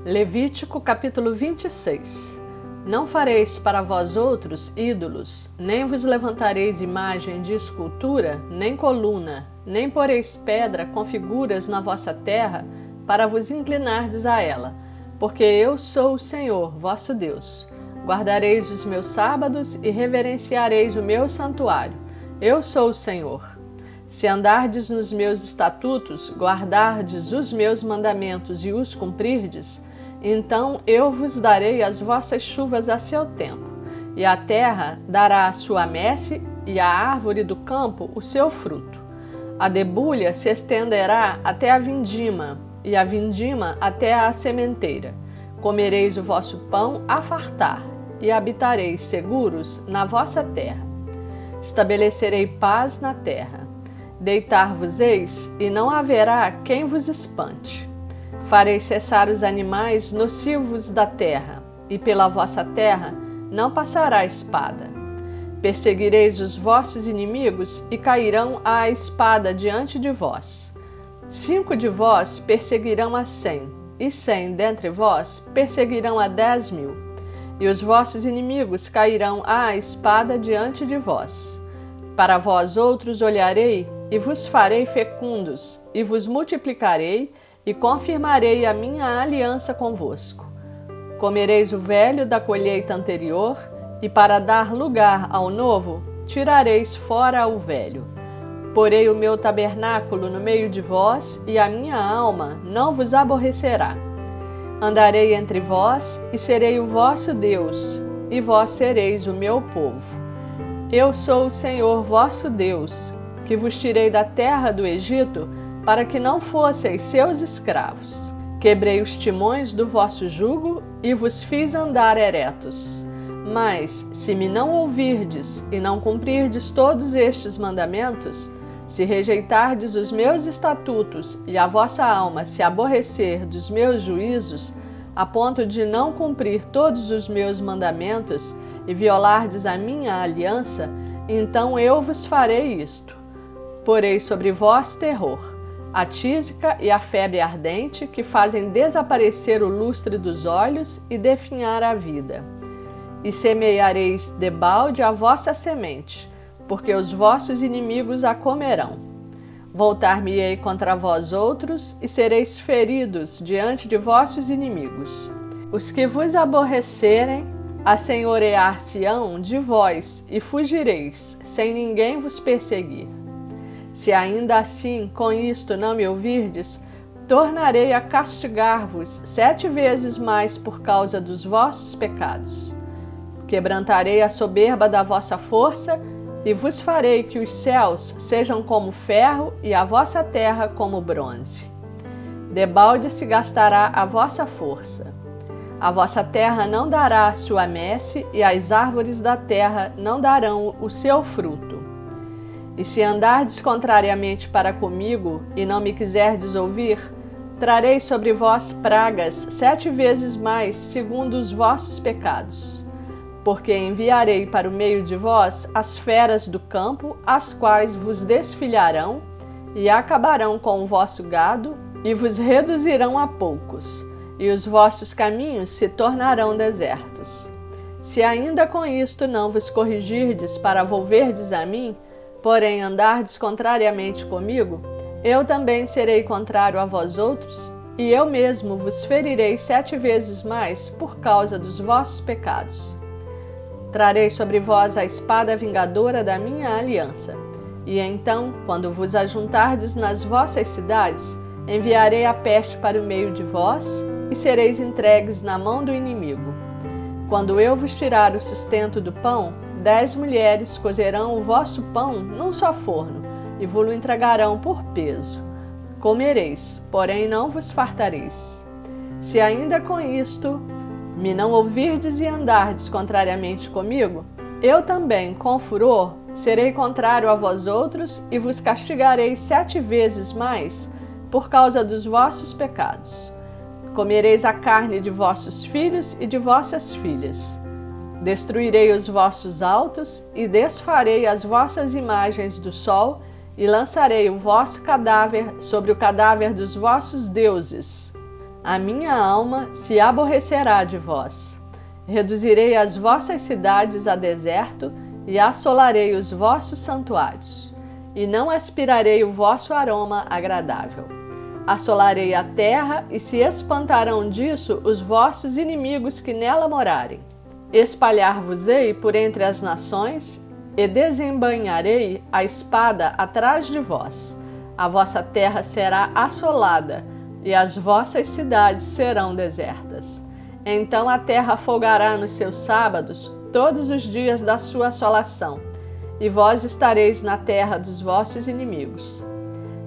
Levítico capítulo 26. Não fareis para vós outros ídolos, nem vos levantareis imagem de escultura, nem coluna, nem poreis pedra com figuras na vossa terra, para vos inclinardes a ela, porque eu sou o Senhor, vosso Deus. Guardareis os meus sábados e reverenciareis o meu santuário. Eu sou o Senhor. Se andardes nos meus estatutos, guardardes os meus mandamentos e os cumprirdes, então eu vos darei as vossas chuvas a seu tempo, e a terra dará a sua messe, e a árvore do campo o seu fruto. A debulha se estenderá até a vindima, e a vindima até a sementeira. Comereis o vosso pão a fartar, e habitareis seguros na vossa terra. Estabelecerei paz na terra. Deitar-vos-eis, e não haverá quem vos espante. Farei cessar os animais nocivos da terra, e pela vossa terra não passará espada. Perseguireis os vossos inimigos, e cairão à espada diante de vós. 5 de vós perseguirão a 100, e 100 dentre vós perseguirão a 10.000. E os vossos inimigos cairão à espada diante de vós. Para vós outros olharei, e vos farei fecundos, e vos multiplicarei, e confirmarei a minha aliança convosco. Comereis o velho da colheita anterior, e para dar lugar ao novo, tirareis fora o velho. Porei o meu tabernáculo no meio de vós, e a minha alma não vos aborrecerá. Andarei entre vós, e serei o vosso Deus, e vós sereis o meu povo. Eu sou o Senhor vosso Deus, que vos tirei da terra do Egito, para que não fosseis seus escravos. Quebrei os timões do vosso jugo e vos fiz andar eretos. Mas, se me não ouvirdes e não cumprirdes todos estes mandamentos, se rejeitardes os meus estatutos e a vossa alma se aborrecer dos meus juízos, a ponto de não cumprir todos os meus mandamentos e violardes a minha aliança, então eu vos farei isto. Porei sobre vós terror, a tísica e a febre ardente, que fazem desaparecer o lustre dos olhos e definhar a vida. E semeareis debalde a vossa semente, porque os vossos inimigos a comerão. Voltar-me-ei contra vós outros, e sereis feridos diante de vossos inimigos. Os que vos aborrecerem, assenhorear-se-ão de vós, e fugireis, sem ninguém vos perseguir. Se ainda assim com isto não me ouvirdes, tornarei a castigar-vos 7 vezes mais por causa dos vossos pecados. Quebrantarei a soberba da vossa força, e vos farei que os céus sejam como ferro e a vossa terra como bronze. Debalde se gastará a vossa força. A vossa terra não dará a sua messe, e as árvores da terra não darão o seu fruto. E se andardes contrariamente para comigo, e não me quiserdes ouvir, trarei sobre vós pragas 7 vezes mais, segundo os vossos pecados. Porque enviarei para o meio de vós as feras do campo, as quais vos desfilharão, e acabarão com o vosso gado, e vos reduzirão a poucos, e os vossos caminhos se tornarão desertos. Se ainda com isto não vos corrigirdes para volverdes a mim, porém andardes contrariamente comigo, eu também serei contrário a vós outros, e eu mesmo vos ferirei 7 vezes mais por causa dos vossos pecados. Trarei sobre vós a espada vingadora da minha aliança, e então, quando vos ajuntardes nas vossas cidades, enviarei a peste para o meio de vós, e sereis entregues na mão do inimigo. Quando eu vos tirar o sustento do pão, 10 mulheres cozerão o vosso pão num só forno, e vo-lo entregarão por peso. Comereis, porém não vos fartareis. Se ainda com isto me não ouvirdes e andardes contrariamente comigo, eu também, com furor, serei contrário a vós outros, e vos castigarei 7 vezes mais por causa dos vossos pecados. Comereis a carne de vossos filhos e de vossas filhas. Destruirei os vossos altos, e desfarei as vossas imagens do sol, e lançarei o vosso cadáver sobre o cadáver dos vossos deuses. A minha alma se aborrecerá de vós. Reduzirei as vossas cidades a deserto e assolarei os vossos santuários, e não aspirarei o vosso aroma agradável. Assolarei a terra e se espantarão disso os vossos inimigos que nela morarem. Espalhar-vos-ei por entre as nações e desembainharei a espada atrás de vós. A vossa terra será assolada e as vossas cidades serão desertas. Então a terra folgará nos seus sábados todos os dias da sua assolação, e vós estareis na terra dos vossos inimigos.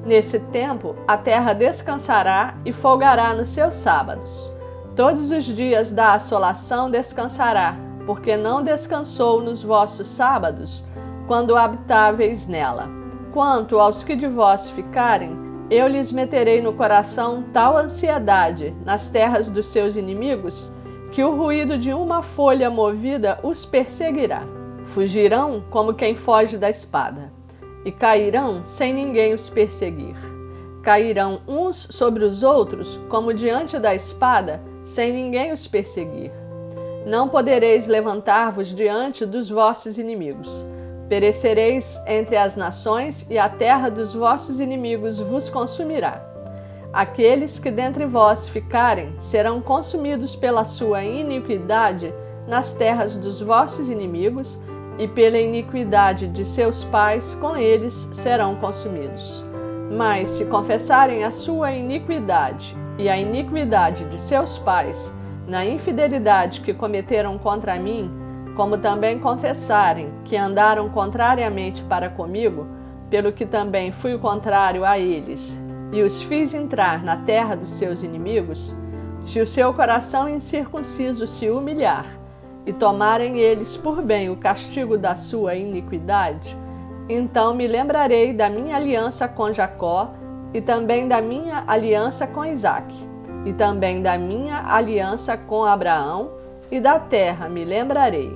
Nesse tempo a terra descansará e folgará nos seus sábados. Todos os dias da assolação descansará, porque não descansou nos vossos sábados, quando habitáveis nela. Quanto aos que de vós ficarem, eu lhes meterei no coração tal ansiedade nas terras dos seus inimigos, que o ruído de uma folha movida os perseguirá. Fugirão como quem foge da espada, e cairão sem ninguém os perseguir. Cairão uns sobre os outros, como diante da espada, sem ninguém os perseguir. Não podereis levantar-vos diante dos vossos inimigos. Perecereis entre as nações, e a terra dos vossos inimigos vos consumirá. Aqueles que dentre vós ficarem serão consumidos pela sua iniquidade nas terras dos vossos inimigos, e pela iniquidade de seus pais com eles serão consumidos. Mas se confessarem a sua iniquidade e a iniquidade de seus pais, na infidelidade que cometeram contra mim, como também confessarem que andaram contrariamente para comigo, pelo que também fui contrário a eles, e os fiz entrar na terra dos seus inimigos, se o seu coração incircunciso se humilhar, e tomarem eles por bem o castigo da sua iniquidade, então me lembrarei da minha aliança com Jacó, e também da minha aliança com Isaque, e também da minha aliança com Abraão, e da terra me lembrarei.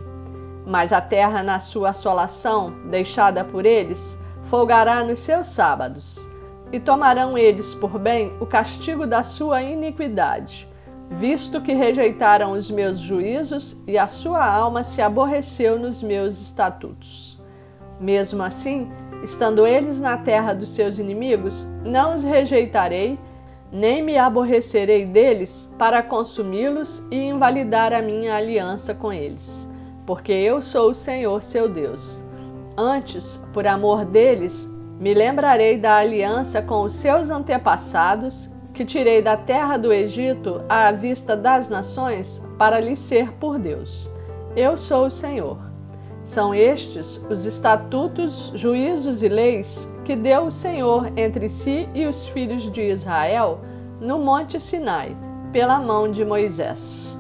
Mas a terra na sua assolação, deixada por eles, folgará nos seus sábados. E tomarão eles por bem o castigo da sua iniquidade, visto que rejeitaram os meus juízos e a sua alma se aborreceu nos meus estatutos. Mesmo assim, estando eles na terra dos seus inimigos, não os rejeitarei, nem me aborrecerei deles para consumi-los e invalidar a minha aliança com eles. Porque eu sou o Senhor seu Deus. Antes, por amor deles, me lembrarei da aliança com os seus antepassados, que tirei da terra do Egito à vista das nações, para lhes ser por Deus. Eu sou o Senhor. São estes os estatutos, juízos e leis que deu o Senhor entre si e os filhos de Israel no monte Sinai, pela mão de Moisés.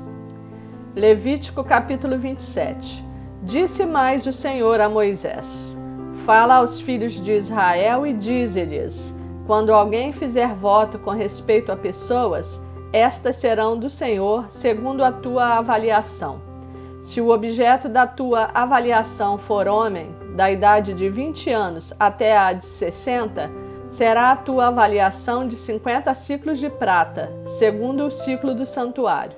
Levítico capítulo 27. Disse mais o Senhor a Moisés: Fala aos filhos de Israel e dize-lhes: Quando alguém fizer voto com respeito a pessoas, estas serão do Senhor segundo a tua avaliação. Se o objeto da tua avaliação for homem, da idade de 20 anos até a de 60, será a tua avaliação de 50 ciclos de prata, segundo o ciclo do santuário.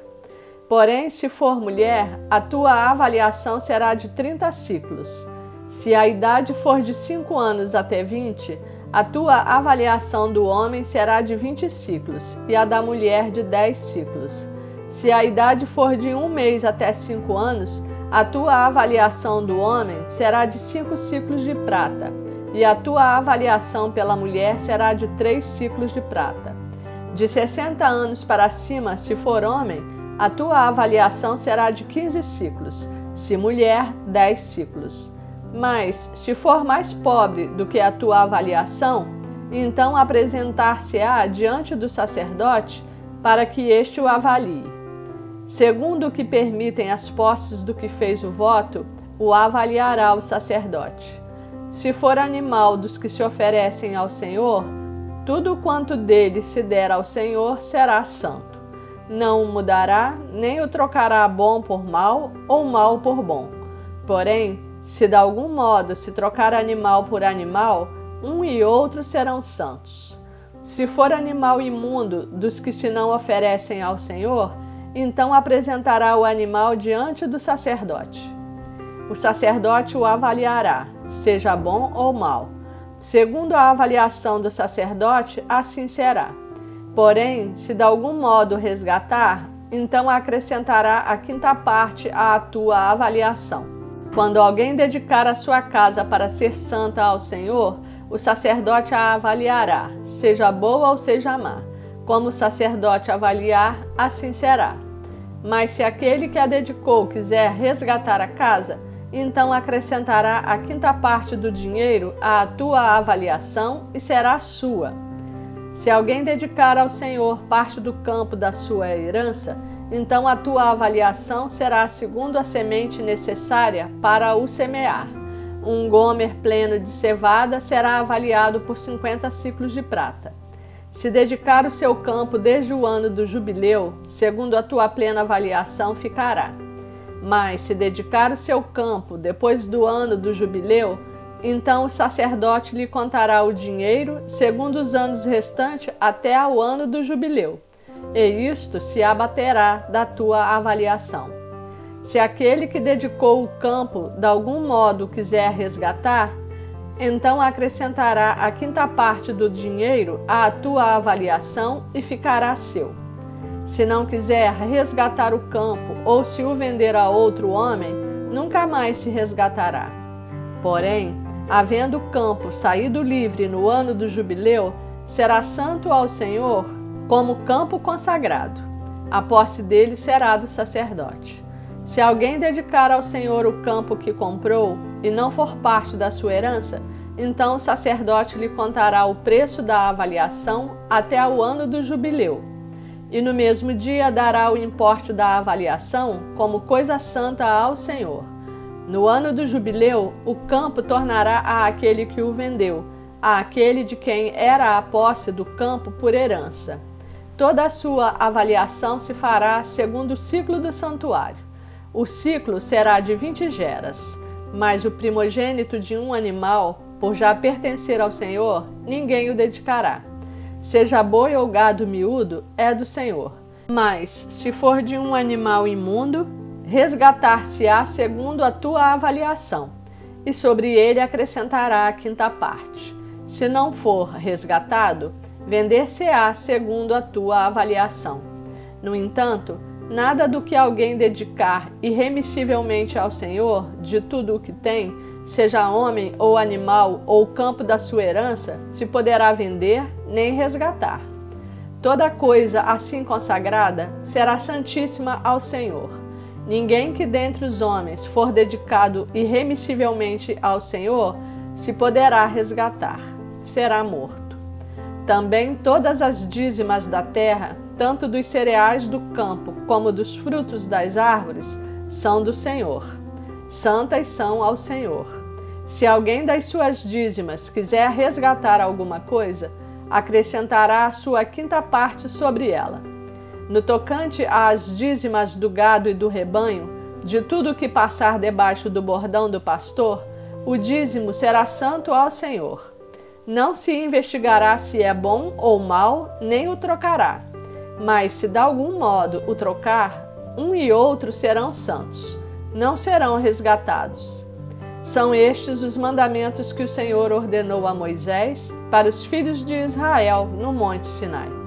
Porém, se for mulher, a tua avaliação será de 30 ciclos. Se a idade for de 5 anos até 20, a tua avaliação do homem será de 20 ciclos, e a da mulher de 10 ciclos. Se a idade for de 1 mês até 5 anos, a tua avaliação do homem será de 5 ciclos de prata, e a tua avaliação pela mulher será de 3 ciclos de prata. De 60 anos para cima, se for homem, a tua avaliação será de 15 ciclos, se mulher, 10 ciclos. Mas, se for mais pobre do que a tua avaliação, então apresentar-se-á diante do sacerdote para que este o avalie. Segundo o que permitem as posses do que fez o voto, o avaliará o sacerdote. Se for animal dos que se oferecem ao Senhor, tudo quanto dele se der ao Senhor será santo. Não o mudará, nem o trocará bom por mal ou mal por bom. Porém, se de algum modo se trocar animal por animal, um e outro serão santos. Se for animal imundo dos que se não oferecem ao Senhor, então apresentará o animal diante do sacerdote. O sacerdote o avaliará, seja bom ou mau. Segundo a avaliação do sacerdote, assim será. Porém, se de algum modo resgatar, então acrescentará a quinta parte à tua avaliação. Quando alguém dedicar a sua casa para ser santa ao Senhor, o sacerdote a avaliará, seja boa ou seja má. Como o sacerdote avaliar, assim será. Mas se aquele que a dedicou quiser resgatar a casa, então acrescentará a quinta parte do dinheiro à tua avaliação e será sua. Se alguém dedicar ao Senhor parte do campo da sua herança, então a tua avaliação será segundo a semente necessária para o semear. Um gomer pleno de cevada será avaliado por 50 siclos de prata. Se dedicar o seu campo desde o ano do jubileu, segundo a tua plena avaliação ficará. Mas se dedicar o seu campo depois do ano do jubileu, então o sacerdote lhe contará o dinheiro segundo os anos restantes até ao ano do jubileu, e isto se abaterá da tua avaliação. Se aquele que dedicou o campo de algum modo quiser resgatar, então acrescentará a quinta parte do dinheiro à tua avaliação e ficará seu. Se não quiser resgatar o campo ou se o vender a outro homem, nunca mais se resgatará. Porém, havendo o campo saído livre no ano do jubileu, será santo ao Senhor como campo consagrado. A posse dele será do sacerdote. Se alguém dedicar ao Senhor o campo que comprou e não for parte da sua herança, então o sacerdote lhe contará o preço da avaliação até o ano do jubileu. E no mesmo dia dará o importe da avaliação como coisa santa ao Senhor. No ano do jubileu, o campo tornará àquele que o vendeu, àquele de quem era a posse do campo por herança. Toda a sua avaliação se fará segundo o ciclo do santuário. O ciclo será de 20 geras, mas o primogênito de um animal, por já pertencer ao Senhor, ninguém o dedicará. Seja boi ou gado miúdo, é do Senhor. Mas, se for de um animal imundo, resgatar-se-á segundo a tua avaliação, e sobre ele acrescentará a quinta parte. Se não for resgatado, vender-se-á segundo a tua avaliação. No entanto, nada do que alguém dedicar irremissivelmente ao Senhor, de tudo o que tem, seja homem ou animal ou campo da sua herança, se poderá vender nem resgatar. Toda coisa assim consagrada será santíssima ao Senhor. Ninguém que dentre os homens for dedicado irremissivelmente ao Senhor se poderá resgatar, será morto. Também todas as dízimas da terra, tanto dos cereais do campo como dos frutos das árvores, são do Senhor. Santas são ao Senhor. Se alguém das suas dízimas quiser resgatar alguma coisa, acrescentará a sua quinta parte sobre ela. No tocante às dízimas do gado e do rebanho, de tudo que passar debaixo do bordão do pastor, o dízimo será santo ao Senhor. Não se investigará se é bom ou mau, nem o trocará. Mas se de algum modo o trocar, um e outro serão santos, não serão resgatados. São estes os mandamentos que o Senhor ordenou a Moisés para os filhos de Israel no Monte Sinai.